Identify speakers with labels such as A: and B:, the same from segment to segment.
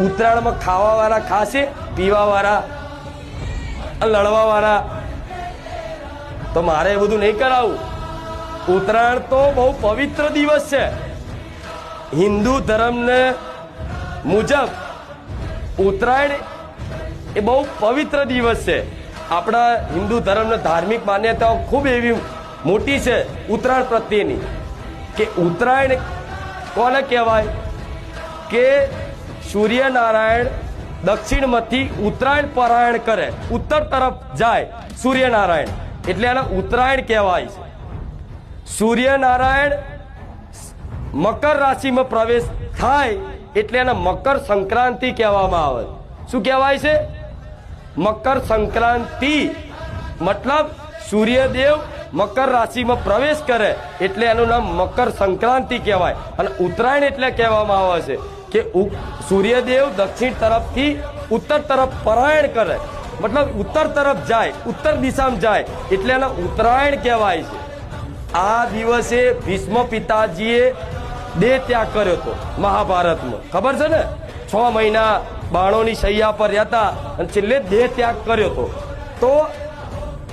A: ઉત્તરાયણમાં ખાવાવાળા ખાશે, પીવાવાળા લડવાવાળા. તો મારે એ બધું નહીં કરાવું. ઉત્તરાયણ તો બહુ પવિત્ર દિવસ છે. હિન્દુ ધર્મને મુજબ ઉત્તરાયણ એ બહુ પવિત્ર દિવસ છે. આપણા હિન્દુ ધર્મની ધાર્મિક માન્યતાઓ ખૂબ એવી મોટી છે ઉત્તરાયણ પ્રત્યેની, કે ઉત્તરાયણ કોને કહેવાય કે સૂર્યનારાયણ દક્ષિણમાંથી ઉત્તરાયણ પરાયણ કરે, ઉત્તર તરફ જાય સૂર્યનારાયણ, એટલે એને ઉત્તરાયણ કહેવાય છે. સૂર્યનારાયણ મકર રાશિમાં પ્રવેશ થાય એટલે એને મકર સંક્રાંતિ કહેવામાં આવે. શું કહેવાય છે? મકર સંક્રાંતિ. મતલબ સૂર્યદેવ મકર રાશિમાં પ્રવેશ કરે એટલે એનું નામ મકર સંક્રાંતિ કહેવાય. અને ઉત્તરાયણ એટલે કહેવામાં આવે છે કે સૂર્યદેવ દક્ષિણ તરફથી ઉત્તર તરફ પરાયણ કરે, મતલબ ઉત્તર તરફ જાય, ઉત્તર દિશામાં જાય, એટલે એને ઉત્તરાયણ કહેવાય છે. આ દિવસે ભીષ્મ પિતાજીએ દેહ ત્યાગ કર્યો હતો મહાભારતમાં, ખબર છે ને? 6 મહિના બાણોની શૈયા પર રહેતા અને છેલ્લે દેહ ત્યાગ કર્યો હતો. તો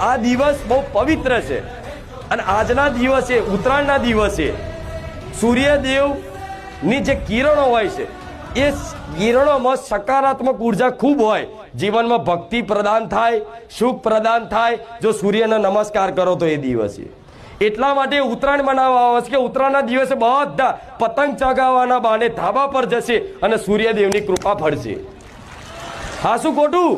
A: આ દિવસ બહુ પવિત્ર છે. અને આજના દિવસે, ઉત્તરાયણના દિવસે સૂર્યદેવની જે કિરણો હોય છે એ કિરણોમાં સકારાત્મક ઉર્જા ખૂબ હોય. જીવનમાં ભક્તિ પ્રદાન થાય, સુખ પ્રદાન થાય જો સૂર્યને નમસ્કાર કરો તો એ દિવસે. એટલા માટે ઉત્તરાયણ મનાવવા આવે છે કે ઉત્તરાયણના દિવસે બધા પતંગ ચગાવવાના બહાને ધાબા પર જશે અને સૂર્યદેવની કૃપા ફળશે. હા, શું ખોટું?